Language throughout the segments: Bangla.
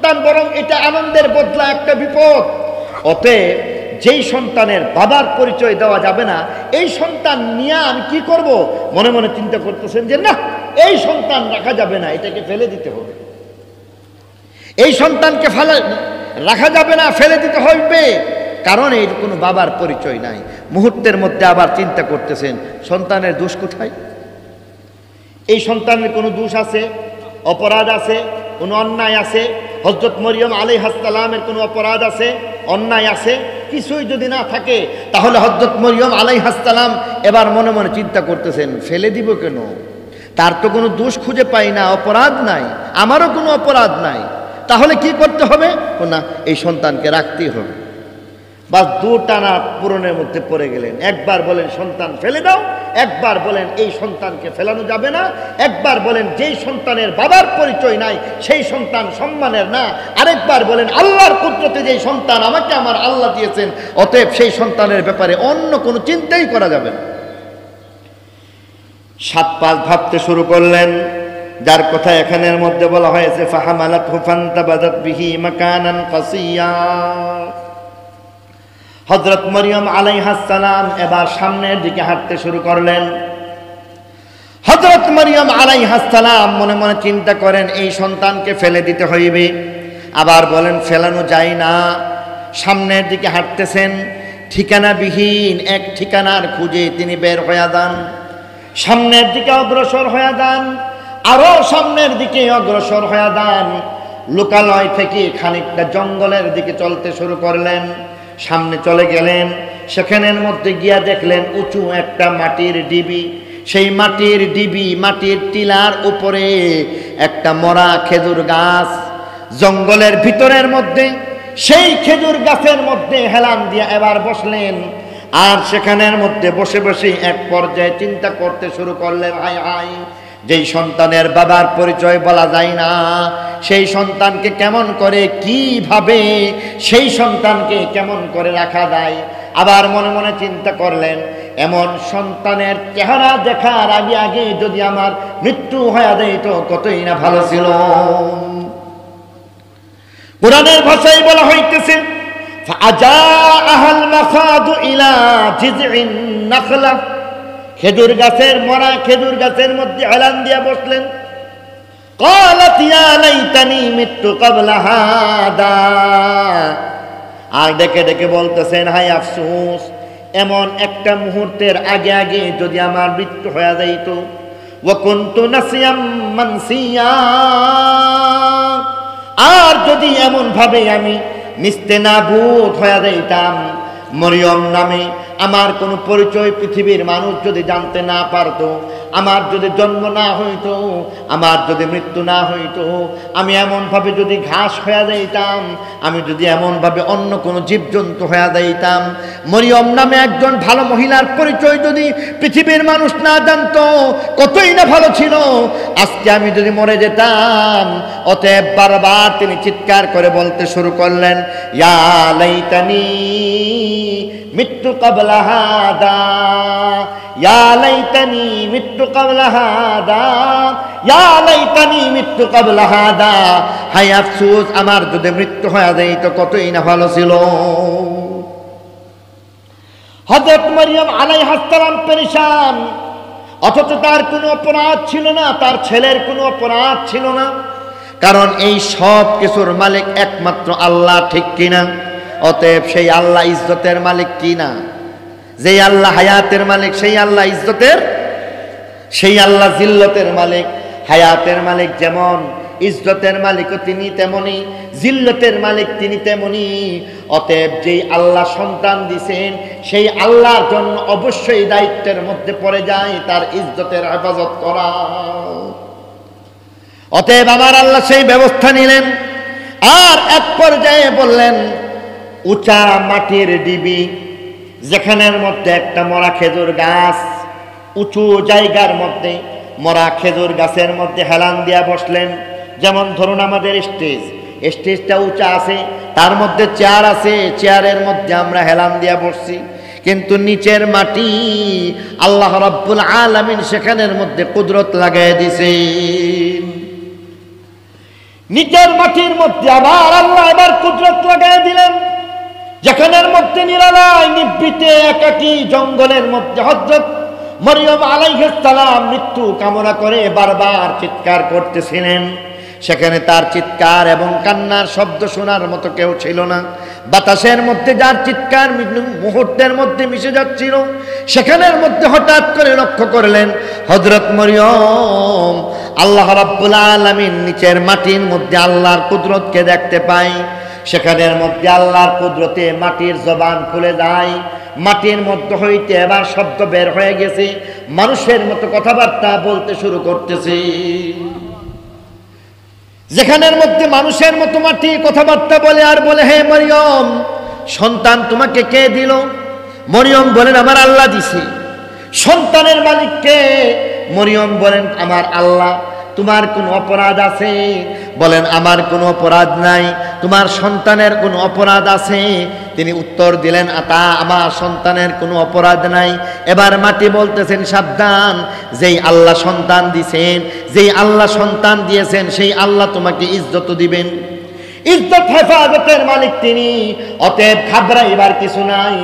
সন্তান বরং এটা আনন্দের বদলা একটা বিপদ। অতএব যেই সন্তানের বাবার পরিচয় দেওয়া যাবে না, এই সন্তান নিয়ে আমি কি করব, মনে মনে চিন্তা করতেছেন যে না, এই সন্তান রাখা যাবে না, এটাকে ফেলে দিতে হবে। এই সন্তানকে রাখা যাবে না, ফেলে দিতে হইবে, কারণ এর কোনো বাবার পরিচয় নাই। মুহূর্তের মধ্যে আবার চিন্তা করতেছেন সন্তানের দোষ কোথায়? এই সন্তানের কোনো দোষ আছে, অপরাধ আছে, কোনো অন্যায় আছে? হযরত মরিয়ম আলাইহিস সালামের কোনো অপরাধ আছে, অন্যায় আছে? কিছুই যদি না থাকে তাহলে হযরত মরিয়ম আলাইহিস সালাম এবার মনে মনে চিন্তা করতেছেন ফেলে দিব কেন? তার তো কোনো দোষ খুঁজে পাই না, অপরাধ নাই, আমারও কোনো অপরাধ নাই, তাহলে কি করতে হবে? না, এই সন্তানকে রাখতেই হবে। বাস দুটানা পূরণের মধ্যে পড়ে গেলেন। একবার বলেন সন্তান ফেলে দাও, একবার বলেন এই সন্তানকে ফেলানো যাবে না, একবার বলেন যেই সন্তানের বাবার পরিচয় নাই সেই সন্তান সম্মানের না, আরেকবার বলেন আল্লাহর কুদরতে যেই সন্তান আমাকে আমার আল্লাহ দিয়েছেন, অতএব সেই সন্তানের ব্যাপারে অন্য কোনো চিন্তাই করা যাবে না। 7-5 ভাবতে শুরু করলেন, যার কথা এখানের মধ্যে বলা হয়েছে ফাহামালাতহু ফান্তাবাযাত বিহি মাকানান কাসিয়া। হযরত মরিয়ম আলাইহিস সালাম এবার সামনের দিকে হাঁটতে শুরু করলেন। হযরত মরিয়ম আলাইহিস সালাম মনে মনে চিন্তা করেন এই সন্তানকে ফেলে দিতে হইবে, আবার বলেন ফেলানো যায় না। সামনের দিকে হাঁটতেছেন, ঠিকানাবিহীন এক ঠিকানার খুঁজে তিনি বের হয়ে যান। সামনের দিকে অগ্রসর হয়ে যান, আরো সামনের দিকে অগ্রসর হয়ে যান। লোকালয় থেকে খানিকটা জঙ্গলের দিকে চলতে শুরু করলেন। সামনে চলে গেলেন, সেখানের মধ্যে গিয়া দেখলেন উঁচু একটা মাটির ডিবি। সেই মাটির ডিবি, মাটির টিলার উপরে একটা মরা খেজুর গাছ। জঙ্গলের ভিতরের মধ্যে সেই খেজুর গাছের মধ্যে হেলান দিয়া এবার বসলেন। আর সেখানের মধ্যে বসে বসে এক পর্যায়ে চিন্তা করতে শুরু করলেন, হায় হায়, যেই সন্তানের বাবার পরিচয় বলা যায় না, সেই সন্তানকে কেমন করে, কিভাবে সেই সন্তানকে কেমন করে রাখা যায়। আবার মনে মনে চিন্তা করলেন, এমন সন্তানের চেহারা দেখার আগে আগে যদি আমার মৃত্যু হয়ে যায় তো কতই না ভালো ছিল। কোরআনের ভাষায় বলা হইতেছে ফাজাআহাল মাখাদু ইলা জিযইন নাখলা। খেজুর গাছের, মরা খেজুর গাছের মধ্যে হেলান দিয়া বসলেন। ক্বালাত ইয়া লাইতানি মিততু ক্বাবলা হাদা। আর ডেকে ডেকে বলতেছেন, হায় আফসোস, এমন একটা মুহূর্তের আগে আগে যদি আমার মৃত্যু হয়ে যাইত। ওয়া কুনতু নাসিয়াম মানসিয়া। আর যদি এমন ভাবে আমি নিস্তেনাবুদ হয়ে যাইতাম, মরিয়ম নামে আমার কোনো পরিচয় পৃথিবীর মানুষ যদি জানতে না পারত, আমার যদি জন্ম না হইতো, আমার যদি মৃত্যু না হইতো, আমি এমনভাবে যদি ঘাস হয়ে যাইতাম, আমি যদি এমনভাবে অন্য কোনো জীবজন্তু হয়ে যাইতাম, মরিয়ম নামে একজন ভালো মহিলার পরিচয় যদি পৃথিবীর মানুষ না জানতো, কতই না ভালো ছিল। আজকে আমি যদি মরে যেতাম। অতএব বারবার তিনি চিৎকার করে বলতে শুরু করলেন, ইয়া লাইতানি মিততু ক্বাবলা হাদা, ইয়া লাইতানি মিততু ক্বাবলা হাদা, ইয়া লাইতানি মিততু ক্বাবলা হাদা। হায় আফসোস, আমার যদি মৃত্যু হয়ে যায় তো কতই না ভালো ছিল। হযরত মরিয়ম আলাইহিস সালাম পেরেশান, অথচ তার কোনো অপরাধ ছিল না, তার ছেলের কোনো অপরাধ ছিল না, কারণ এই সব কিছুর মালিক একমাত্র আল্লাহ, ঠিক কিনা? অতএব সেই আল্লাহ ইজ্জতের মালিক কিনা? যেই আল্লাহ হায়াতের মালিক সেই আল্লাহ ইজ্জতের, সেই আল্লাহ জিল্লতের মালিক। হায়াতের মালিক যেমন, ইজ্জতের মালিকও তিনি তেমনি, জিল্লতের মালিক তিনি তেমনি। অতএব যেই আল্লাহ সন্তান দিছেন সেই আল্লাহর জন্য অবশ্যই দায়িত্বের মধ্যে পড়ে যায় তার ইজ্জতের হেফাজত করা। অতএব আমার আল্লাহ সেই ব্যবস্থা নিলেন। আর এক পর্যায়ে বললেন, উঁচা মাটির ডিবি, যেখানের মধ্যে একটা মরা খেজুর গাছ, উঁচু জায়গার মধ্যে মরা খেজুর গাছের মধ্যে হেলান দিয়া বসলেন। যেমন ধরুন আমাদের স্টেজ, স্টেজটা উঁচা আছে, তার মধ্যে চেয়ার আছে, চেয়ারের মধ্যে আমরা হেলান দিয়া বসছি, কিন্তু নিচের মাটি আল্লাহ রাব্বুল আলামিন সেখানের মধ্যে কুদরত লাগাই দিয়েছেন। নিচের মাটির মধ্যে আবার আল্লাহ এবার কুদরত লাগাই দিলেন, যেখানের মধ্যে নিরালায় নিভৃতে একাকী জঙ্গলের মধ্যে হযরত মরিয়ম আলাইহিস সালাম মৃত্যু কামনা করে বারবার চিৎকার করতেছিলেন। সেখানে তার চিৎকার এবং কান্নার শব্দ শোনার মতো কেউ ছিল না। বাতাসের মধ্যে যার চিৎকার মুহূর্তের মধ্যে মিশে যাচ্ছিল, সেখানের মধ্যে হঠাৎ করে লক্ষ্য করলেন হযরত মরিয়ম আল্লাহ রাব্বুল আলামিন নিচের মাটির মধ্যে আল্লাহর কুদরতকে দেখতে পায়। সেখানের মধ্যে আল্লাহর কুদরতে মাটির জবান খুলে যায়, মাটির মধ্য হইতে এবার শব্দ বের হয়ে গেছে, মানুষের মতো কথাবার্তা বলতে শুরু করতেছে। যেখানের মধ্যে মানুষের মতো মাটি কথাবার্তা বলে আর বলে, হে মরিয়ম, সন্তান তোমাকে কে দিল? মরিয়ম বলেন, আমার আল্লাহ দিছে। সন্তানের মালিক কে? মরিয়ম বলেন, আমার আল্লাহ। তোমার কোনো অপরাধ আছে? বলেন, আমার কোনো অপরাধ নাই। তোমার সন্তানের কোনো অপরাধ আছে? তিনি উত্তর দিলেন, আতা আমার সন্তানের কোনো অপরাধ নাই। এবার মাটি বলতেছেন, সাবধান, যেই আল্লাহ সন্তান দিয়েছেন, যেই আল্লাহ সন্তান দিয়েছেন, সেই আল্লাহ তোমাকে ইজ্জত দিবেন। ইজ্জত হেফাজতের মালিক তিনি, অতএব ঘাবড়াইবার কিছু নাই।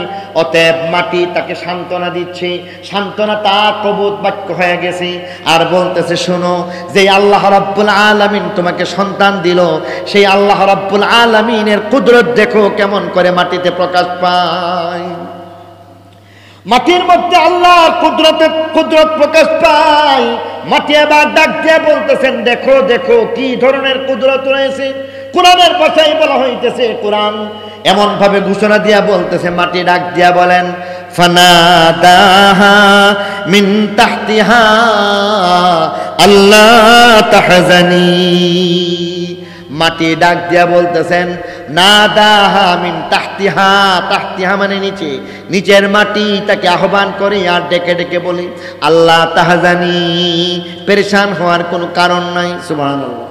অতএব মাটি তাকে সান্ত্বনা দিচ্ছে, সান্ত্বনা তার কবুত বাক্য হয়ে গেছে। আর বলতেছে, শোনো, যে আল্লাহ রাব্বুল আলামিন তোমাকে সন্তান দিল, সেই আল্লাহ রাব্বুল আলামিনের কুদরত দেখো কেমন করে মাটিতে প্রকাশ পায়। মাটির মধ্যে আল্লাহর কুদরত প্রকাশ পায়। মাটি এবার ডাক দিয়ে বলতেছেন, দেখো দেখো কি ধরনের কুদরত রয়েছে। কোরআনের ভাষায় বলা হইতেছে, কোরআন এমন ভাবে ঘোষণা দিয়া বলতেছে, মাটি ডাক দিয়া বলেন, ফানাদাহা মিন তাহতিহা আল্লা তাহজানি। মাটি ডাক দিয়া বলতেছেন, নাদাহা মিন তাহতিহা, তাহতিহা মানে নিচে, নিচের মাটি তাকে আহ্বান করে আর ডেকে ডেকে বলি, আল্লাহ তাহজানি, পেরেশান হওয়ার কোনো কারণ নাই। সুবহানাল্লাহ।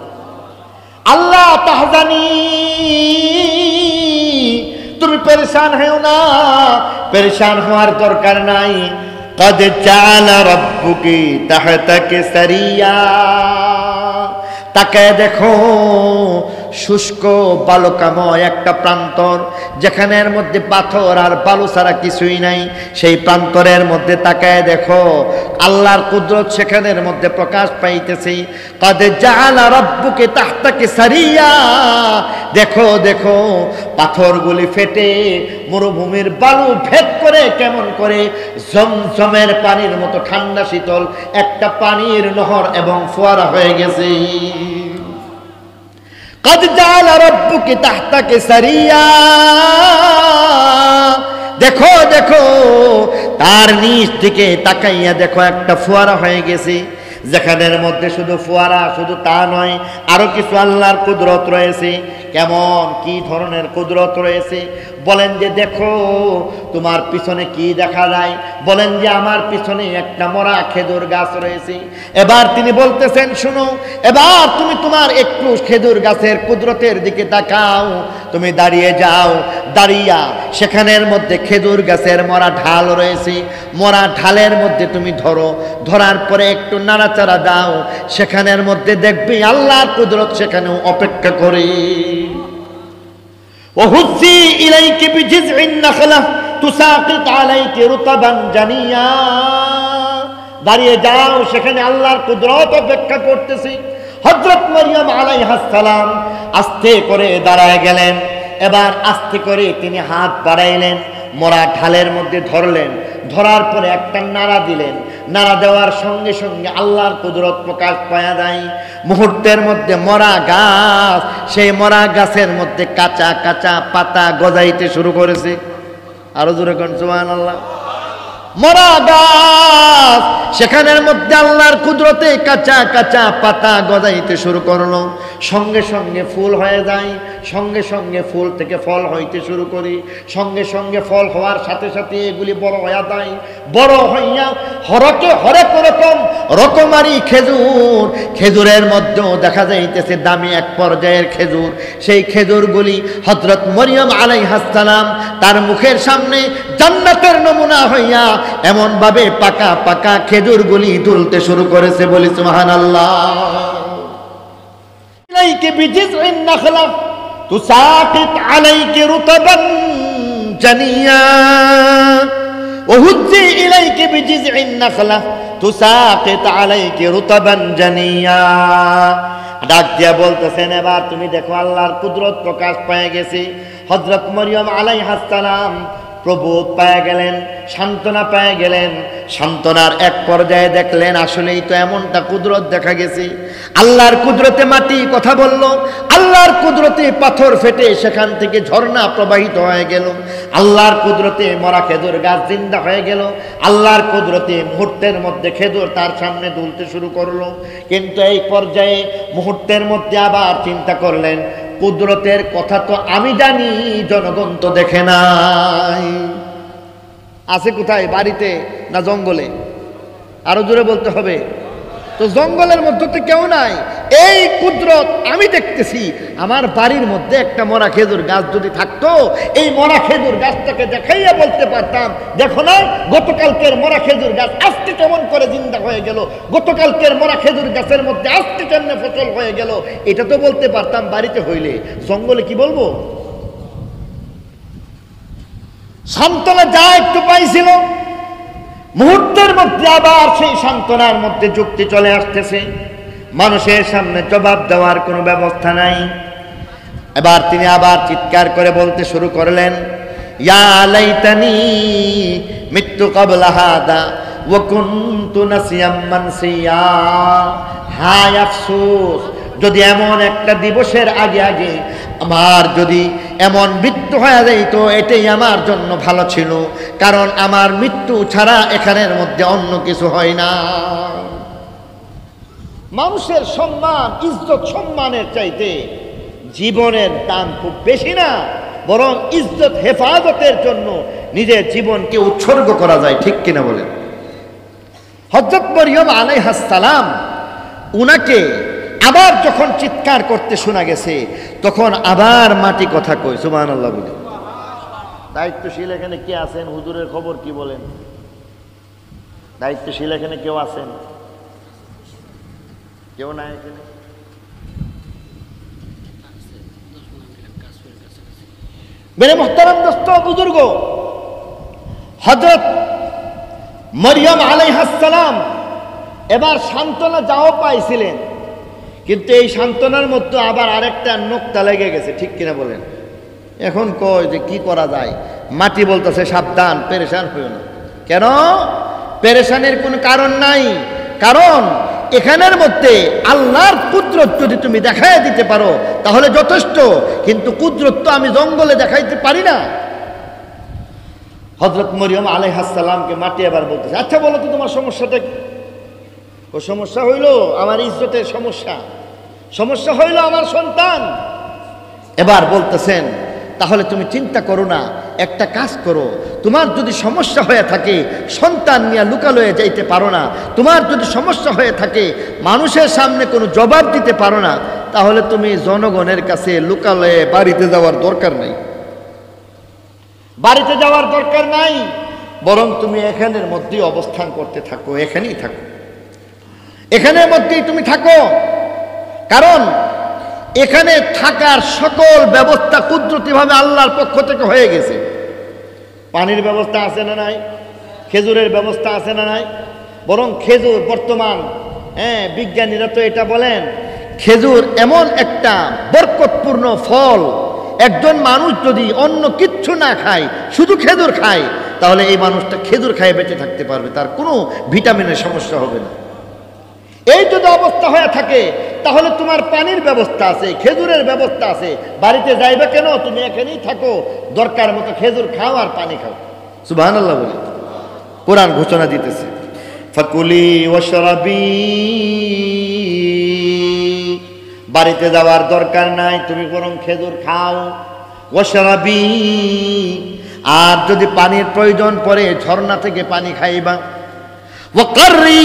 আল্লাহ তাহজানি, তুমি পেরেশান হও না, পেরেশান হওয়ার দরকার নাই। কদ জাআলা রাব্বুকি তাহতাকি সারিয়া। তাকে দেখো, শুষ্ক বালুকাময় একটা প্রান্তর, যেখানের মধ্যে পাথর আর বালু ছাড়া কিছুই নাই। সেই প্রান্তরের মধ্যে তাকায় দেখো, আল্লাহর কুদরত সেখানের মধ্যে প্রকাশ পাইতেছে। কদ জাআলা রাব্বুকি তাহতাকি সারিয়া। দেখো দেখো, পাথরগুলি ফেটে মরুভূমির বালু ভেদ করে কেমন করে জমজমের পানির মতো ঠান্ডা শীতল একটা পানির নহর এবং ফোয়ারা হয়ে গেছে। কদ জাআলা রাব্বুকি তাহতাকি সারিয়া। দেখো দেখো, তার নিচ থেকে তাকাইয়া দেখো একটা ফোয়ারা হয়ে গেছে। যেখানের মধ্যে শুধু ফোয়ারা, শুধু তা নয়, আরো কিছু আল্লাহর কুদরত রয়েছে। কেমন কি ধরনের কুদরত রয়েছে? বলেন যে দেখো, তোমার পিছনে কি দেখা যায়? বলেন যে আমার পিছনে একটা মরা খেজুর গাছ রয়েছে। এবার তিনি বলতেছেন, শুনো, এবার তুমি তোমার একটু খেজুর গাছের কুদরতের দিকে তাকাও। তুমি দাঁড়িয়ে যাও, দাঁড়িয়া সেখানের মধ্যে খেজুর গাছের মরা ঢাল রয়েছে। মরা ঢালের মধ্যে তুমি ধরো, ধরার পরে একটু নাড়াচাড়া দাও, সেখানের মধ্যে দেখবে আল্লাহর কুদরত সেখানেও অপেক্ষা করে। وهزي إليك بجذع النخلة تساقط عليك رطبا جنيا। দাঁড়িয়ে যাও, সেখানে আল্লাহর কুদরত অপেক্ষা করতেছে। হযরত মরিয়ম আলাইহাস সালাম আস্তে করে দাঁড়ায় গেলেন। এবার আস্তে করে তিনি হাত বাড়াইলেন, মরা ঢালের মধ্যে ধরলেন, ধরার পরে একটা নাড়া দিলেন। নাড়া দেওয়ার সঙ্গে সঙ্গে আল্লাহর কুদরত প্রকাশ পাওয়া যায়। মুহূর্তের মধ্যে মরা গাছ, সেই মরা গাছের মধ্যে কাঁচা কাঁচা পাতা গজাইতে শুরু করেছে। আরো জোরে কোন সুবহানাল্লাহ। মরা গাছ, সেখানের মধ্যে আল্লাহর কুদরতে কাঁচা কাঁচা পাতা গজাইতে শুরু করলো। সঙ্গে সঙ্গে ফুল হয়ে যায়, সঙ্গে সঙ্গে ফুল থেকে ফল হইতে শুরু করি, সঙ্গে সঙ্গে ফল হওয়ার সাথে সাথে এগুলি বড় হয়ে যায়। বড় হইয়া হরকে হরেক রকম রকমারি খেজুর, খেজুরের মধ্যেও দেখা যাইতেছে দামি এক পর্যায়ের খেজুর। সেই খেজুরগুলি হযরত মরিয়ম আলাইহাস সালাম তার মুখের সামনে জান্নাতের নমুনা হইয়া এমন ভাবে পাকা পাকা খেজুরগুলি তুলতে শুরু করেছে। বলি সুবহানাল্লাহ। ইলাইকি বিজিযইন নাখলা তুসাকিত আলাইকি রুতাবান জানিয়া ওহুজ্জি ইলাইকি বিজিযইন নাখলা তুসাকিত আলাইকি রুতাবান জানিয়া। ডাক দিয়া বলতেছেন এবার তুমি দেখো আল্লাহর কুদরত প্রকাশ পেয়ে গেছে। হযরত মরিয়ম আলাইহিস সালাম প্রবোধ পেয়ে গেলেন, সান্ত্বনা পেয়ে গেলেন। সান্ত্বনার এক পর্যায়ে দেখলেন আসলেই তো এমনটা কুদরত দেখা গেছে। আল্লাহর কুদরতে মাটি কথা বলল, আল্লাহর কুদরতে পাথর ফেটে সেখান থেকে ঝর্ণা প্রবাহিত হয়ে গেল, আল্লাহর কুদরতে মরা খেজুর গাছ জিন্দা হয়ে গেল, আল্লাহর কুদরতে মুহূর্তের মধ্যে খেজুর তার সামনে দুলতে শুরু করলো। কিন্তু এই পর্যায়ে মুহূর্তের মধ্যে আবার চিন্তা করলেন কুদরতের কথা তো আমি জানি, জনগণ তো দেখে নাই। আছে কোথায়? বাড়িতে না জঙ্গলে? আরো জোরে বলতে হবে। তো জঙ্গলের মধ্যে তো কেউ নাই, এই কুদরত আমি দেখতেছি। আমার বাড়ির মধ্যে একটা মরা খেজুর গাছ যদি থাকতো, এই মরা খেজুর গাছটাকে দেখাইয়া বলতে পারতাম দেখো না গতকালকের মরা খেজুর গাছ আজকে কেমন করে জিন্দা হয়ে গেল, গতকালকের মরা খেজুর গাছের মধ্যে আজকে কেমনে ফসল হয়ে গেল, এটা তো বলতে পারতাম বাড়িতে হইলে। জঙ্গলে কি বলবো? সান্ত্বনা যা একটু পাইছিল, মুহূর্তের মধ্যে আবার সেই সান্ত্বনার মধ্যে যুক্তি চলে আসতেছে। মানুষের সামনে জবাব দেওয়ার কোনো ব্যবস্থা নাই। এবার তিনি আবার চিৎকার করে বলতে শুরু করলেন, ইয়া লাইতানি মিত্তু ক্বাবলা হাদা ওয়া কুনতু নাসিয়াম মানসিয়া। হায় আফসোস, যদি এমন একটা দিবসের আগে আগে আমার যদি এমন মৃত্যু হয়ে যাইতো, এটাই আমার জন্য ভালো ছিল, কারণ আমার মৃত্যু ছাড়া এখানের মধ্যে অন্য কিছু হয় না। মানুষের সম্মান, ইজ্জত সম্মানের চাইতে জীবনের দাম খুব বেশি না, বরং ইজ্জত হেফাজতের জন্য নিজের জীবনকে উৎসর্গ করা যায়। ঠিক কিনা বলেন? হযরত মরিয়ম আলাইহিস সালাম উনাকে আবার যখন চিৎকার করতে শোনা গেছে, তখন আবার মাটি কথা কই। সুবহানাল্লাহ বলে। দায়িত্বশীল এখানে কে আছেন? হুজুরের খবর কি বলেন? দায়িত্বশীল এখানে কেউ আছেন? কেউ নাই এখানে? মেরে মুহতারাম দোস্ত বুজুর্গ, হযরত মরিয়ম আলাইহিস সালাম এবার সান্ত্বনা যাও পাইছিলেন, কিন্তু এই সান্ত্বনার মধ্যে আবার আরেকটা নোক্তা লেগে গেছে। ঠিক কিনা বলেন? এখন কয় যে কি করা যায়? মাটি বলতেছে সাবধান, পেরেশান হইও না। কেন পেরেশানের কোনো কারণ নাই, কারণ এখানের মধ্যে আল্লাহর কুদরত যদি তুমি দেখাই দিতে পারো তাহলে যথেষ্ট, কিন্তু কুদরত তো আমি জঙ্গলে দেখাইতে পারি না। হযরত মরিয়ম আলাইহিস সালামকে মাটি আবার বলতেছে, আচ্ছা বলো তো তোমার সমস্যাটা কি? ও সমস্যা হইল আমার ইজ্জতের সমস্যা, সমস্যা হইল আমার সন্তান। এবার বলতেছেন তাহলে তুমি চিন্তা করো না, একটা কাজ করো, তোমার যদি সমস্যা হয়ে থাকে সন্তান নিয়ে লুকালয়ে যাইতে পারো না, তোমার যদি সমস্যা হয়ে থাকে মানুষের সামনে কোনো জবাব দিতে পারো না, তাহলে তুমি জনগণের কাছে লুকালয়ে বাড়িতে যাওয়ার দরকার নাই, বাড়িতে যাওয়ার দরকার নাই, বরং তুমি এখানের মধ্যেই অবস্থান করতে থাকো, এখানেই থাকো, এখানের মধ্যেই তুমি থাকো। কারণ এখানে থাকার সকল ব্যবস্থা কুদরতিভাবে আল্লাহর পক্ষ থেকে হয়ে গেছে। পানির ব্যবস্থা আছে না নাই? খেজুরের ব্যবস্থা আছে না নাই? বরং খেজুর বর্তমান বিজ্ঞানীরা তো এটা বলেন, খেজুর এমন একটা বরকতপূর্ণ ফল, একজন মানুষ যদি অন্য কিচ্ছু না খায় শুধু খেজুর খায় তাহলে এই মানুষটা খেজুর খায় বেঁচে থাকতে পারবে, তার কোনো ভিটামিনের সমস্যা হবে না। এই যদি অবস্থা হয়ে থাকে তাহলে তোমার পানির ব্যবস্থা আছে, খেজুরের ব্যবস্থা আছে, বাড়িতে যাইবে কেন? তুমি এখানেই থাকো, দরকার মতো খেজুর খাও আর পানি খাও। সুবহানাল্লাহ বলে কোরআন ঘোষণা দিতেছে, ফাকুলি ওয়াশরাবি, বাড়িতে যাওয়ার দরকার নাই, তুমি বরং খেজুর খাও। ওয়াশরাবি, আর যদি পানির প্রয়োজন পড়ে ঝর্ণা থেকে পানি খাইবা। ওয়াকাররি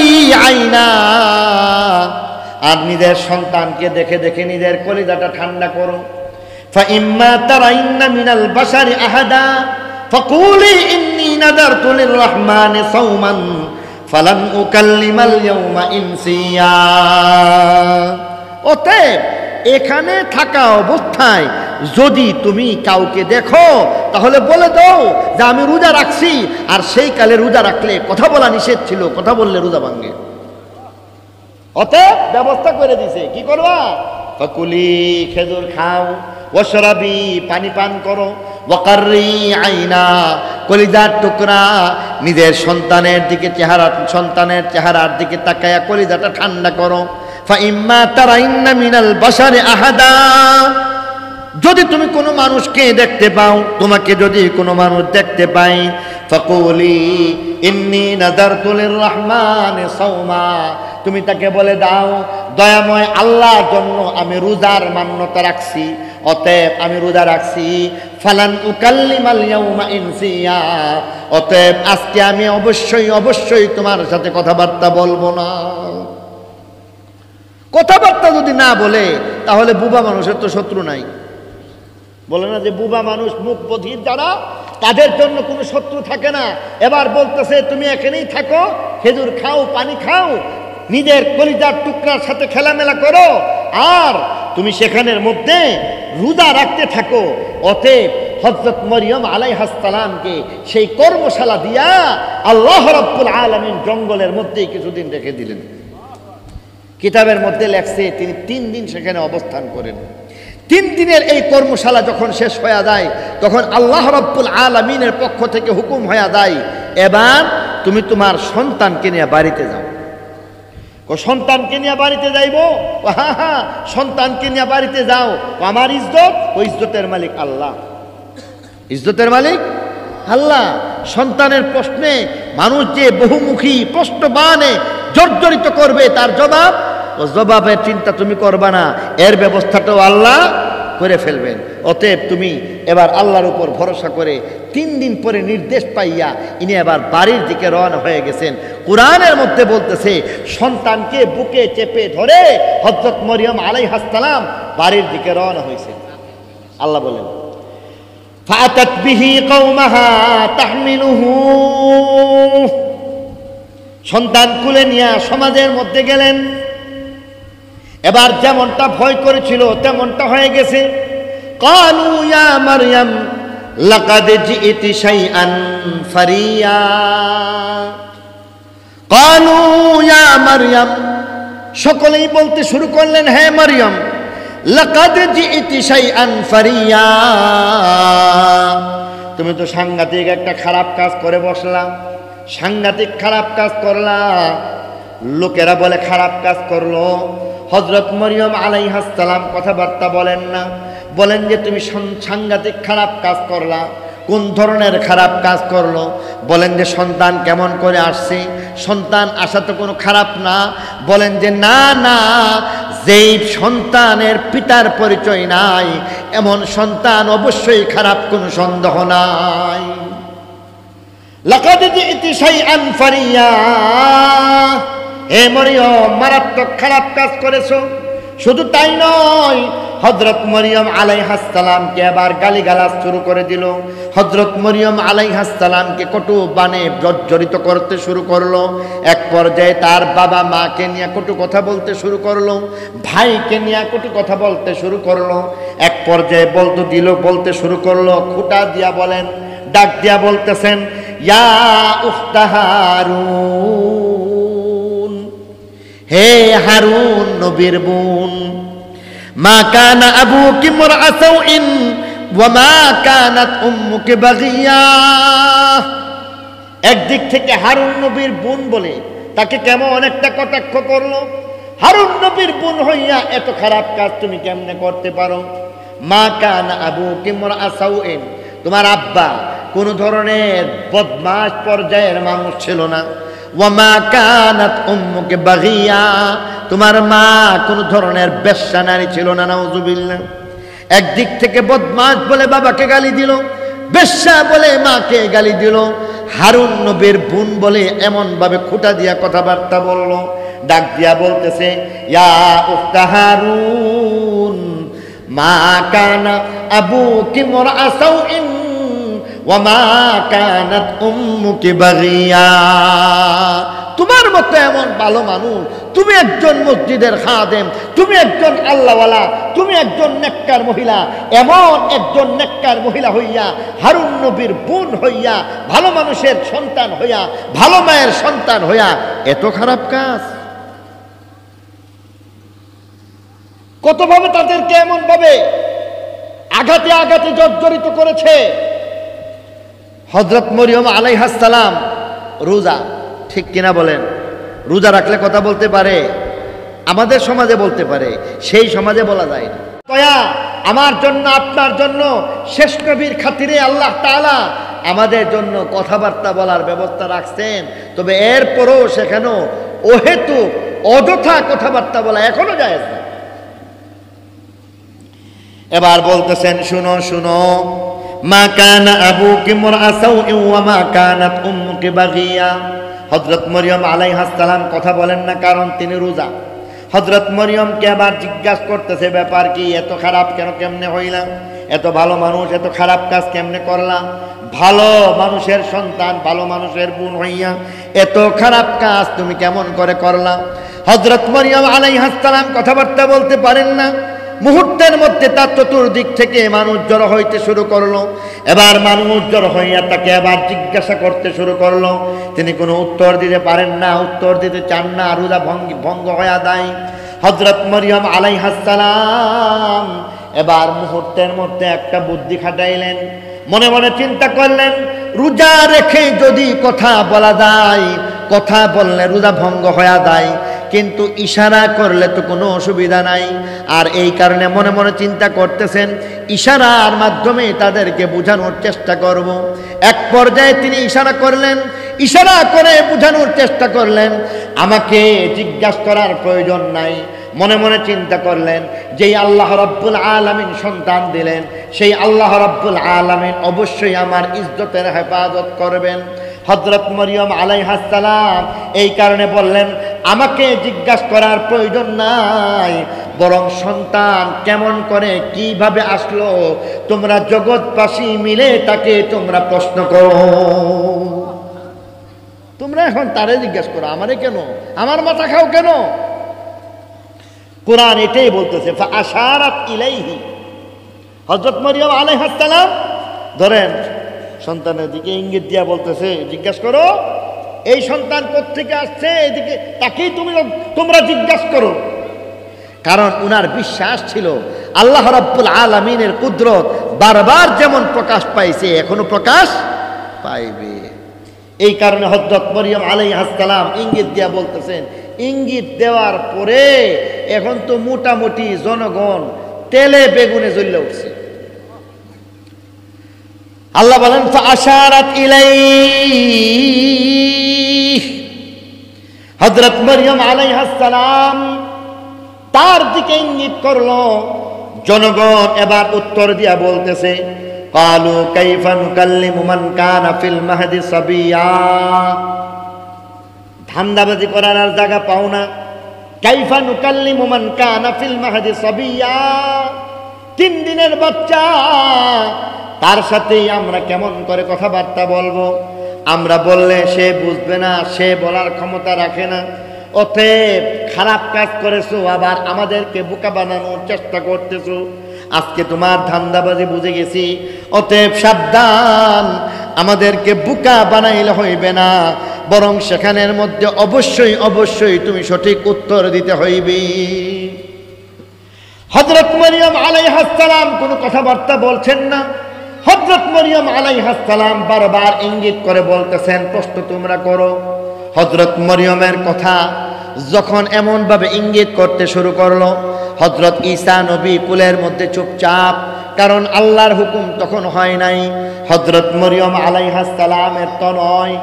আইনা, আর নিজের সন্তানকে দেখে দেখে নিজের কলিজাটা ঠান্ডা করো। ফাইম্মা তারাইন্না মিনাল বাশারি আহাদা ফাকুলি ইন্নী নাদারতু লিররহমানি সাওমান ফালান উকাল্লিমাল ইয়াওমা ইনসিয়া। অতএব এখানে থাকা অবস্থায় যদি তুমি কাউকে দেখো তাহলে বলে দাও যে আমি রোজা রাখছি, আর সেই কালে রোজা রাখলে কথা বলা নিষেধ ছিল, কথা বললে রোজা ভাঙে। অতএব ব্যবস্থা করে দিছে, কি করবা? ফাকুলি, খেজুর খাও, ওয়াশরাবি, পানি পান করো, ওয়াকাররি আইনা, কলিজার টুকরা নিজের সন্তানের চেহারার দিকে তাকায়া কলিজাটা ঠান্ডা করো। ফাইম্মা তারাইন্না মিনাল বাশারি আহাদা, যদি তুমি কোনো মানুষকে দেখতে পাও, তোমাকে যদি কোনো মানুষ দেখতে পাই, ফাকুলি ইন্নী নাযারতু লিররহমানি সাওমা, তুমি তাকে বলে দাও দয়াময় আল্লাহর জন্য আমি রোজার মান্যতা রাখছি, অতএব আমি রোজা রাখছি। ফালান উকাল্লিমাল ইয়াউমা ইনসিয়া, অতএব আজকে আমি অবশ্যই তোমার সাথে কথাবার্তা বলবো না। কথাবার্তা যদি না বলে তাহলে বুবা মানুষের তো শত্রু নাই। বলে না যে বুবা মানুষ, মুখ বধির যারা, তাদের জন্য কোনো শত্রু থাকে না। এবার বলতেছে তুমি এখানেই থাকো, খেজুর খাও, পানি খাও, নিজের কলিজার টুকরার সাথে খেলামেলা করো, আর তুমি সেখানের মধ্যে রোজা রাখতে থাকো। অতএব হযরত মরিয়ম আলাইহিস সালামকে সেই কর্মশালা দিয়া আল্লাহ রাব্বুল আলামিন জঙ্গলের মধ্যে কিছুদিন রেখে দিলেন। কিতাবের মধ্যে লেখছে তিনি 3 দিন সেখানে অবস্থান করেন। 3 দিনের এই কর্মশালা যখন শেষ হয়ে যায়, তখন আল্লাহ রাব্বুল আলামিনের পক্ষ থেকে হুকুম হয়ে যায়, এবার তুমি তোমার সন্তানকে নিয়ে বাড়িতে যাও। সন্তানকে নিয়ে বাড়িতে যাইবো? হ্যাঁ, সন্তানকে নিয়ে বাড়িতে যাও। আমার ইজ্জত, ওই ইজ্জতের মালিক আল্লাহ। ইজ্জতের মালিক আল্লাহ। সন্তানের প্রশ্নে মানুষ যে বহুমুখী প্রশ্ন বানে জর্জরিত করবে, তার জবাবের চিন্তা তুমি করবা না, এর ব্যবস্থাটাও আল্লাহ করে ফেলবেন। অতএব তুমি এবার আল্লাহর উপর ভরসা করে 3 দিন পরে নির্দেশ পাইয়া ইনি এবার বাড়ির দিকে রওনা হয়ে গেছেন। কোরআনের মধ্যে বলতেছে সন্তানকে বুকে চেপে ধরে হযরত মরিয়ম আলাইহিস সালাম বাড়ির দিকে রওনা হয়েছে। আল্লাহ বলেন ফাআতাত বিহি কওমাহা তাহমিলুহু, সন্তান কুলে নিয়ে সমাজের মধ্যে গেলেন। এবার যেমনটা ভয় করেছিল তেমনটা হয়ে গেছে। ক্বালু ইয়া মারইয়াম লাকাদ জিইতি শাইআন ফারিয়া, ক্বালু ইয়া মারইয়াম, সকলেই বলতে শুরু করলেন হে মারইয়াম, লাকাদ জিইতি শাইআন ফারিয়া, তুমি তো সাংঘাতিক একটা খারাপ কাজ করে বসলা, সাংঘাতিক খারাপ কাজ করলা। লোকেরা বলে খারাপ কাজ করলো। হযরত মরিয়ম আলাইহিস সালাম কথাবার্তা বলেন না, বলেন যে তুমি সাংঘাতিক খারাপ কাজ করলা। কোন ধরনের খারাপ কাজ করলো? বলেন যে সন্তান কেমন করে আসছে, সন্তান আসা তো কোনো খারাপ না। বলেন যে না না, যেই সন্তানের পিতার পরিচয় নাই এমন সন্তান অবশ্যই খারাপ, কোনো সন্দেহ নাই। লাকাদ জিইতি শাইআন ফারিয়া, হে মরিয়ম মারাত্মক খারাপ কাজ করেছো। শুধু তাই নয়, হযরত মরিয়ম আলাইহিস সালামকে আবার গালিগালাজ শুরু করে দিল। হযরত মরিয়ম আলাইহিস সালামকে কটু বাণে জর্জরিত করতে শুরু করলো। এক পর্যায়ে তার বাবা মাকে নিয়ে কটু কথা বলতে শুরু করলো, ভাইকে নিয়ে কটু কথা বলতে শুরু করলো। এক পর্যায়ে বলতে শুরু করলো, খুঁটা দিয়া বলেন, ডাক দিয়া বলতেছেন ইয়া উখতা হারুন, হে হারুন নবীর বোন, মা কানা আবুকি মারআ সাউইন ওয়া মা কানাত উম্মুকি বাগিয়া। একদিক থেকে হারুন নবীর বোন বলে তাকে কেমন একটা কটাক্ষ করলো। হারুন নবীর বোন হইয়া এত খারাপ কাজ তুমি কেমনে করতে পারো? মা কানা আবুকি মারআ সাউইন, তোমার আব্বা কোন ধরনের বদমাশ পর্যায়ের মানুষ ছিল না। ওয়া মা কানাত উম্মুকি বাগিয়া, তোমার মা কোন ধরনের বেশ্যা নারী ছিল না। নাউযুবিল্লাহ। একদিক থেকে বদমাশ বলে বাবাকে গালি দিল, বেশ্যা বলে মাকে গালি দিল, হারুন নবীর বোন বলে এমন ভাবে খুঁটা দিয়া কথাবার্তা বলল। ডাক দিয়া বলতেছে ইয়া উখতা হারুন, মা কানা আবুকি মারআ সাউইন ওয়া মা কানাত উম্মুকি বাগিয়া। তোমার মতো এমন ভালো মানুষ, তুমি একজন মসজিদের খাদেম, তুমি একজন আল্লাহওয়ালা, তুমি একজন নেককার মহিলা, এমন একজন নেককার মহিলা হইয়া, হারুন নবীর বোন হইয়া, ভালো মানুষের সন্তান হইয়া, ভালো মায়ের সন্তান হইয়া এত খারাপ কাজ। কতভাবে তাদেরকে এমন ভাবে আঘাতে আঘাতে জর্জরিত করেছে। হযরত মরিয়ম আলাইহিস সালাম রোজা, ঠিক কিনা বলেন? রোজা রাখলে কথা বলতে পারে, আমাদের সমাজে বলতে পারে, সেই সমাজে বলা যায় না। দয়া আমার জন্য, আপনার জন্য, শেষ নবীর খাতিরে আল্লাহ তাআলা আমাদের জন্য কথাবার্তা বলার ব্যবস্থা রাখছেন। তবে এরপরও সেখানেও অহেতুক অযথা কথাবার্তা বলা এখনো জায়েজ না। এবার বলতেছেন, শুনো শুনো, মা কানা আবুকি মুরআ সাউইন ওয়া মা কানাত উম্মুকি বাগিয়া। হযরত মরিয়ম আলাইহিস সালাম কথা বলেন না, কারণ তিনি রোজা। হযরত মরিয়মকে আবার জিজ্ঞাসা করতেছে, ব্যাপার কি, এত খারাপ কেন, কেমনে হইলা, এত ভালো মানুষ এত খারাপ কাজ কেমনে করলা, ভালো মানুষের সন্তান, ভালো মানুষের বোন হইয়া এত খারাপ কাজ তুমি কেমন করে করলা। হযরত মরিয়ম আলাইহিস সালাম কথাবার্তা বলতে পারেন না। মুহূর্তের মধ্যে তার চতুর্দিক থেকে মানুষ জড়ো হইতে শুরু করলো। এবার মানুষ জড়ো হইয়া তাকে আবার জিজ্ঞাসা করতে শুরু করলো। তিনি কোনো উত্তর দিতে পারেন না, উত্তর দিতে চান না, রোজা ভঙ্গ হয়ে যায়। হযরত মরিয়ম আলাইহিস সালাম এবার মুহূর্তের মধ্যে একটা বুদ্ধি খাটাইলেন। মনে মনে চিন্তা করলেন, রোজা রেখে যদি কথা বলা যায়, কথা বললে রোজা ভঙ্গ হয়ে যায়, কিন্তু ইশারা করলে তো কোনো অসুবিধা নাই। আর এই কারণে মনে মনে চিন্তা করতেছেন, ইশারার মাধ্যমে তাদেরকে বোঝানোর চেষ্টা করব। এক পর্যায়ে তিনি ইশারা করলেন, ইশারা করে বোঝানোর চেষ্টা করলেন, আমাকে জিজ্ঞাসা করার প্রয়োজন নাই। মনে মনে চিন্তা করলেন, যেই আল্লাহ রাব্বুল আলামিন সন্তান দিলেন, সেই আল্লাহ রাব্বুল আলামিন অবশ্যই আমার ইজ্জতের হেফাজত করবেন। হযরত মরিয়ম আলাইহিস সালাম এই কারণে বললেন, আমাকে জিজ্ঞাসা করার প্রয়োজন নাই, বরং সন্তান কেমন করে কিভাবে আসলো তোমরা জগৎবাসী মিলে তাকে তোমরা প্রশ্ন করো। তোমরা এখন তারে জিজ্ঞাসা করো, আমারে কেন, আমার মাথা খাও কেন? কোরআন এটাই বলতেছে, ফাআশারাত ইলাইহি। হযরত মরিয়ম আলাইহিস সালাম ধরেন সন্তানের দিকে ইঙ্গিত দিয়া বলতেছে, জিজ্ঞাসা করো এই সন্তান কোত্থেকে আসছে, এদিকে তাকেই তোমরা জিজ্ঞাসা করো। কারণ উনার বিশ্বাস ছিল আল্লাহ রাব্বুল আলামিনের কুদরত বারবার যেমন প্রকাশ পাইছে এখনো প্রকাশ পাইবে। এই কারণে হযরত মরিয়ম আলাইহিস সালাম ইঙ্গিত দিয়া বলতেছেন। ইঙ্গিত দেওয়ার পরে এখন তো মোটামুটি জনগণ তেলে বেগুনে জ্বলে উঠছে। আল্লাহ বলেন, ফাআশারাত ইলাইহি। হযরত মরিয়ম আলাইহিস সালাম তার দিকে ইঙ্গিত করলো। জনগণ এবার উত্তর দিয়া বলতেছে, ক্বালু কাইফা নুকাল্লিমু মান কানা ফিল মাহদি সাবিয়া। ধান্দাবাজি করার আর জায়গা পাও না। কাইফা নুকাল্লিমু মান কানা ফিল মাহদি সাবিয়া, 3 দিনের বাচ্চা, তার সাথেই আমরা কেমন করে কথাবার্তা বলবো? আমরা বললে সে বুঝবে না, সে বলার ক্ষমতা রাখে না। অতএব খারাপ কাজ করেছো, আবার আমাদেরকে বোকা বানানোর চেষ্টা করতেছো। আজকে তোমার ধান্দাবাজি বুঝে গেছি, অতএব সাবধান, আমাদেরকে বোকা বানাইলে হইবে না, বরং সেখানের মধ্যে অবশ্যই অবশ্যই তুমি সঠিক উত্তর দিতে হইবে। হযরত মরিয়ম আলাইহিস সালাম কোনো কথাবার্তা বলছেন না। হযরত মরিয়ম আলাইহিস সালাম বারবার ইঙ্গিত করে বলতেছেন, প্রশ্ন তোমরা করো। হযরত মরিয়মের কথা যখন এমন ভাবে ইঙ্গিত করতে শুরু করলো, হযরত ঈসা নবী কুলের মধ্যে চুপচাপ, কারণ আল্লাহর হুকুম তখন হয় নাই। হযরত মরিয়ম আলাইহিস সালামের তো নয়,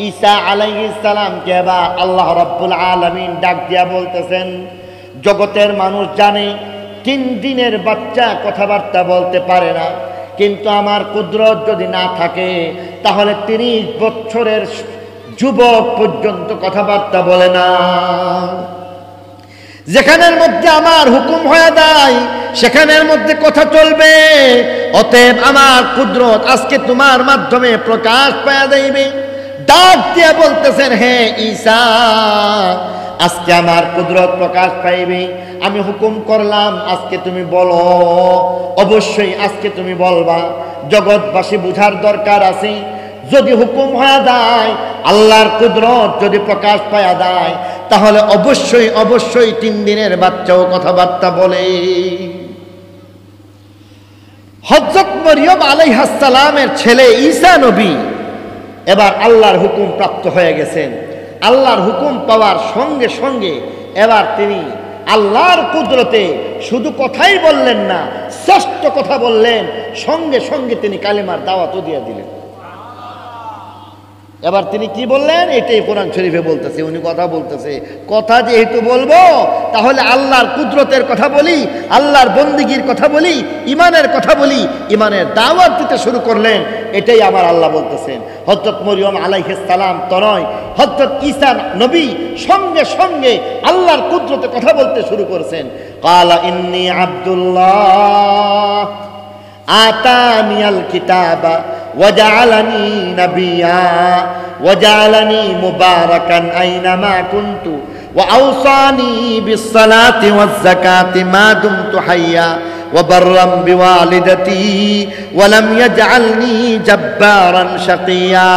ঈসা আলাইহিস সালামকে এবার আল্লাহ রাব্বুল আলামিন ডাক দিয়া বলতেছেন, জগতের মানুষ জানে 3 দিনের বাচ্চা কথাবার্তা বলতে পারে না, কিন্তু আমার কুদরত যদি না থাকে তাহলে 30 বছরের যুবক পর্যন্ত কথাবার্তা বলে না। যেখানের মধ্যে আমার হুকুম হয়ে যায় সেখানের মধ্যে কথা চলবে। অতএব আমার কুদরত আজকে তোমার মাধ্যমে প্রকাশ পাওয়া যাইবে। ডাক দিয়ে বলতেছেন, হে ঈসা, আজকে আমার কুদরত প্রকাশ পাইবে। আমি হুকুম করলাম আজকে তুমি বলো, অবশ্যই আজকে তুমি বলবা। জগৎবাসী বুঝার দরকার আছে, যদি হুকুম হয়ে যায়, আল্লাহর কুদরত যদি প্রকাশ পাওয়া যায়, তাহলে অবশ্যই অবশ্যই 3 দিনের বাচ্চাও কথাবার্তা বলে। হযরত মরিয়ম আলাইহিস সালামের ছেলে ঈসা নবী এবার আল্লাহর হুকুম প্রাপ্ত হয়ে গেছেন। আল্লাহর হুকুম পাওয়ার সঙ্গে সঙ্গে এবার তিনি আল্লাহর কুদরতে শুধু কথাই বললেন না, শ্রেষ্ঠ কথা বললেন, সঙ্গে সঙ্গে তিনি কালেমার দাওয়াতও দিয়ে দিলেন। এবার তিনি কি বললেন, এটাই কোরআন শরীফে বলতেছে, উনি কথা বলতেছে। কথা যেহেতু বলবো, তাহলে আল্লাহর কুদরতের কথা বলি, আল্লাহর বন্দিগির কথা বলি, ইমানের কথা বলি, ইমানের দাওয়াত দিতে শুরু করলেন। এটাই আমার আল্লাহ বলতেছেন। হযরত মরিয়ম আলাইহিস সালাম তো নয়, হযরত ঈসা নবী সঙ্গে সঙ্গে আল্লাহর কুদরতে কথা বলতে শুরু করেছেন। ক্বালা ইন্নী আব্দুল্লাহ আতানিয়াল কিতাবা ওয়াজআলানি নাবিয়্যা ওয়াজআলানি মুবারাকান আইনামা কুনতু ওয়া আওসানি বিস-সালাতি ওয়াজ-যাকাতি মা দুমতু হাইয়্যা ওয়া বাররাম বিওয়ালিদাতি ওয়া লাম ইয়াজআলনি জাব্বারান শাকিয়্যা।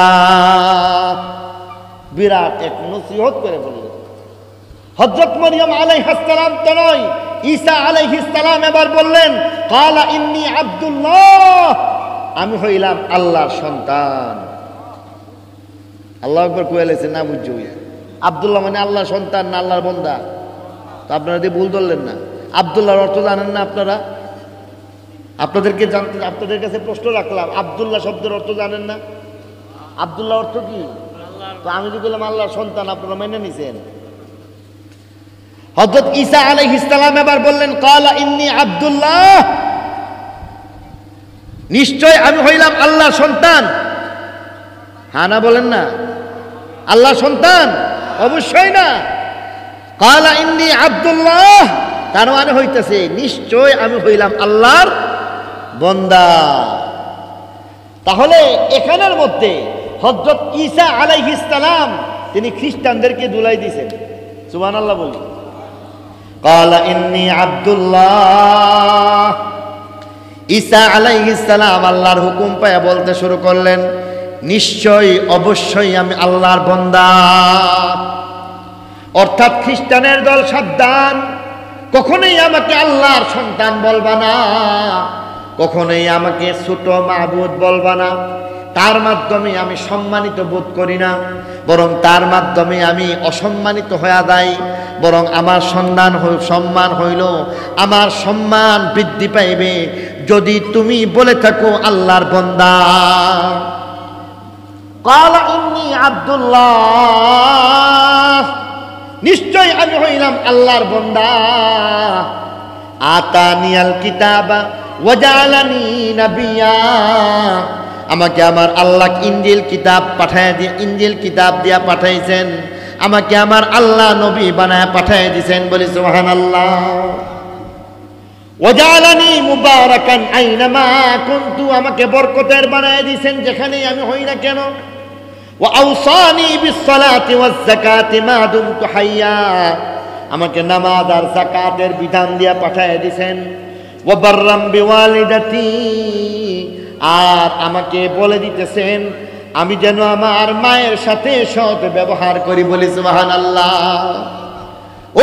বিরাট এক নসিহত করে বললেন। হযরত মরিয়ম আলাইহিস সালাম তো নয়, ঈসা আলাইহিস সালাম এবার বললেন, ক্বালা ইন্নী আব্দুল্লাহ, আমি হইলাম আল্লাহর সন্তান। আল্লাহু আকবার কইলেছেন না, বুঝছো? আব্দুল্লাহ মানে আল্লাহর সন্তান না আল্লাহর বান্দা? তো আপনারা দিয়ে ভুল ধরলেন না। আব্দুল্লাহর অর্থ জানেন না আপনারা? আপনাদেরকে জানতে, আপনাদের কাছে প্রশ্ন রাখলাম, আব্দুল্লাহ শব্দের অর্থ জানেন না? আব্দুল্লাহ অর্থ কি? তো আমি তো বললাম আল্লাহর সন্তান, আপনারা মেনে নিছেন। হযরত ঈসা আলাইহিস সালাম এবার বললেন, ক্বালা ইন্নী আব্দুল্লাহ, নিশ্চয় আমি হইলাম আল্লাহর সন্তান। হ্যাঁ না বলেন না? আল্লাহর সন্তান অবশ্যই না। ক্বালা ইন্নী আব্দুল্লাহ, তার মানে হইতেছে নিশ্চয় আমি হইলাম আল্লাহর বান্দা। তাহলে এখানের মধ্যে হযরত ঈসা আলাইহিস সালাম তিনি খ্রিস্টানদেরকে দুলাই দিয়েছেন। সুবহানাল্লাহ বলি। ক্বালা ইন্নী আব্দুল্লাহ, ঈসা আলাইহিস সালাম আল্লাহর হুকুম পায়া বলতে শুরু করলেন, নিশ্চয় অবশ্যই আমি আল্লাহর বান্দা। অর্থাৎ খ্রিস্টানের দল সাবধান, কখনোই আমাকে আল্লাহর সন্তান বলবা না, কখনোই আমাকে ছোট মাবুদ বলবা না। তার মাধ্যমে আমি সম্মানিত বোধ করি না, বরং তার মাধ্যমে আমি অসম্মানিত হয়ে যাই। বরং আমার সম্মান হইল, আমার সম্মান বৃদ্ধি পাইবে যদি তুমি বলে থাকো আল্লাহর বান্দা। ক্বালা ইন্নী আব্দুল্লাহ, নিশ্চয় আমি হইলাম আল্লাহর বান্দা। আতানিয়াল কিতাবা ওয়াজআলানি নাবিয়্যা, আমাকে আমার আল্লাহ ইনজিল কিতাব ইনজিল কিতাব দিয়া পাঠাইছেন, আমাকে আমার আল্লাহ নবী বানায় পাঠায় দিয়েছেন। বলি সুবহানাল্লাহ। ওয়াজআলানি মুবারাকান আইনামা কুনতু, আমাকে বরকতের বানায় দিয়েছেন যেখানেই আমি হই না কেন। ওয়া আওসানি বিস-সালাতি ওয়াজ-যাকাতি মা দুমতু হাইয়্যা, আমাকে নামাজ আর যাকাতের বিধান দিয়া পাঠায় দিয়েছেন। ওয়া বাররাম বিওয়ালিদাতি, আর আমাকে বলে দিতেছেন আমি যেন আমার মায়ের সাথে সৎ ব্যবহার করি। বলি সুবহানাল্লাহ।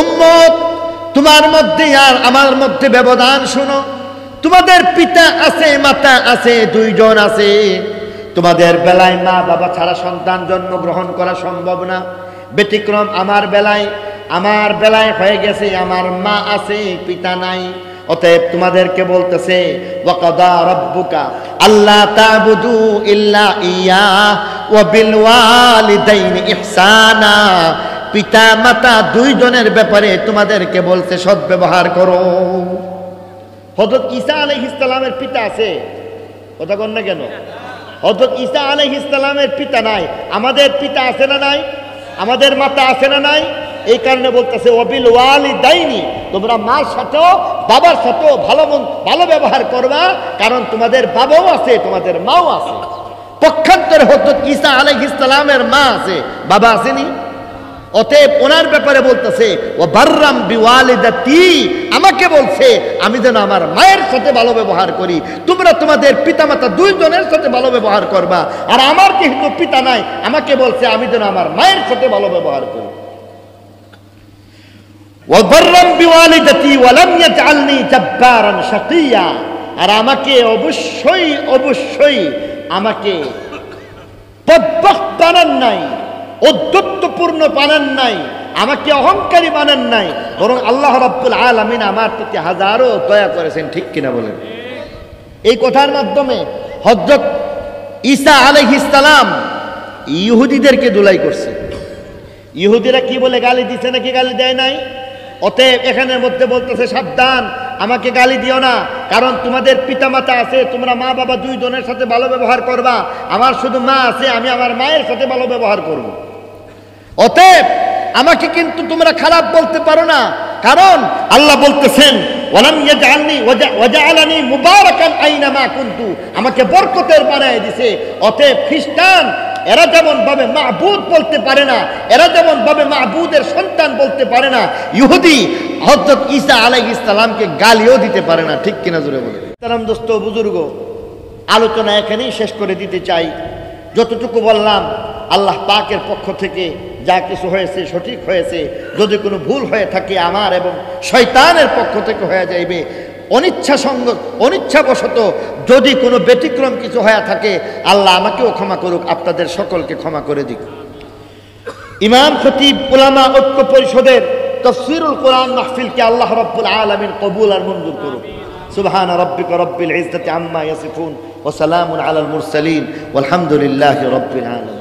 উম্মত, তোমার মধ্যে আর আমার মধ্যে ব্যবধান শুনো। তোমাদের পিতা আছে, মাতা আছে, 2 জন আছে। তোমাদের বেলায় মা বাবা ছাড়া সন্তান জন্মগ্রহণ করা সম্ভব না। ব্যতিক্রম আমার বেলায় হয়ে গেছে, আমার মা আছে, পিতা নাই। অতএব তোমাদেরকে বলতেছে, ওয়াকাদা রাব্বুকা আল্লা তা'বুদু ইল্লা ইয়া ওয়া বিল ওয়ালিদাইনি ইহসানা, পিতা মাতা 2 জনের ব্যাপারে তোমাদেরকে বলতে সদ্ব্যবহার করো। হযরত ঈসা আলাইহিস সালামের পিতা আছে, কথা কন না কেন? হযরত ঈসা আলাইহিস সালামের পিতা নাই, আমাদের পিতা আছে না নাই? আমাদের মাতা আছে না নাই? এই কারণে বলতেছে ওয়াবিল ওয়ালিদাইনি, তোমরা মার সাথেও বাবার সাথেও ভালো ব্যবহার করবা, কারণ তোমাদের বাবাও আছে, তোমাদের মাও আছে। পক্ষান্তরে হযরত ঈসা আলাইহিস সালামের মা আছে, বাবা আসেনি? অতএব ওনার ব্যাপারে বলতেছে ও বাররাম বিওয়ালিদাতি, আমাকে বলছে আমি যেন আমার মায়ের সাথে ভালো ব্যবহার করি। তোমরা তোমাদের পিতামাতা দুইজনের সাথে ভালো ব্যবহার করবা, আর আমার যেহেতু পিতা নাই আমাকে বলছে আমি যেন আমার মায়ের সাথে ভালো ব্যবহার করি। ও বাররাম বিওয়ালিদাতি ওয়া লাম ইয়াজআলনি জাব্বারান শাকিয়া, আর আমাকে অবশ্যই অবশ্যই আমাকে বদবখত বানান নাই, ঔদ্ধত্যপূর্ণ বানান নাই, আমাকে অহংকারী বানান নাই, বরং আল্লাহ রাব্বুল আলামিন আমার প্রতি হাজারো দয়া করেছেন। ঠিক কিনা বলেন? এই কথার মাধ্যমে হযরত ঈসা আলাইহিস সালাম ইহুদিদেরকে ধুলাই করছে। ইহুদিরা কি বলে গালি দিছে নাকি গালি দেয় নাই? অতএব এখানের মধ্যে বলতেছে সাবধান, আমাকে গালি দিও না, কারণ তোমাদের পিতামাতা আছে, তোমরা মা বাবা দুইজনের সাথে ভালো ব্যবহার করবা। আমার শুধু মা আছে, আমি আমার মায়ের সাথে ভালো ব্যবহার করব। অতএব আমাকে কিন্তু তোমরা খারাপ বলতে পারো না, কারণ আল্লাহ বলতেছেন ওয়ালাম ইয়াজআলনি ওয়াজআলানি মুবারাকান আইনামা কুনতু, আমাকে বরকতের বানায় দিছে। অতএব খ্রিস্টান এরা যেমন ভাবে মাবুদ বলতে পারে না, এরা যেমন ভাবে মাবুদের সন্তান বলতে পারে না, ইহুদি হযরত ঈসা আলাইহিস সালামকে গালিও দিতে পারে না। ঠিক কিনা জোরে বলে? তারাম দোস্ত বুজুর্গ, আলোচনা এখানেই শেষ করে দিতে চাই। যতটুকু বললাম আল্লাহ পাকের পক্ষ থেকে যা কিছু হয়েছে সঠিক হয়েছে, যদি কোনো ভুল হয়ে থাকে আমার এবং শয়তানের পক্ষ থেকে হয়ে যাইবে। অনিচ্ছাবশত যদি কোনো ব্যতিক্রম কিছু হয়ে থাকে আল্লাহ আমাকেও ক্ষমা করুক, আপনাদের সকলকে ক্ষমা করে দিক। ইমাম খতিব উলামা ঐক্য পরিষদের তাফসীরুল কোরআন মাহফিলকে আল্লাহ রাব্বুল আলামিন কবুল আর মঞ্জুর করুক। সুবহানা রাব্বিকা রাব্বিল ইজ্জাতি আম্মা ইয়াসিফুন ওয়া সালামুন আলাল মুরসালিন ওয়ালহামদুলিল্লাহি রাব্বিল আলামিন।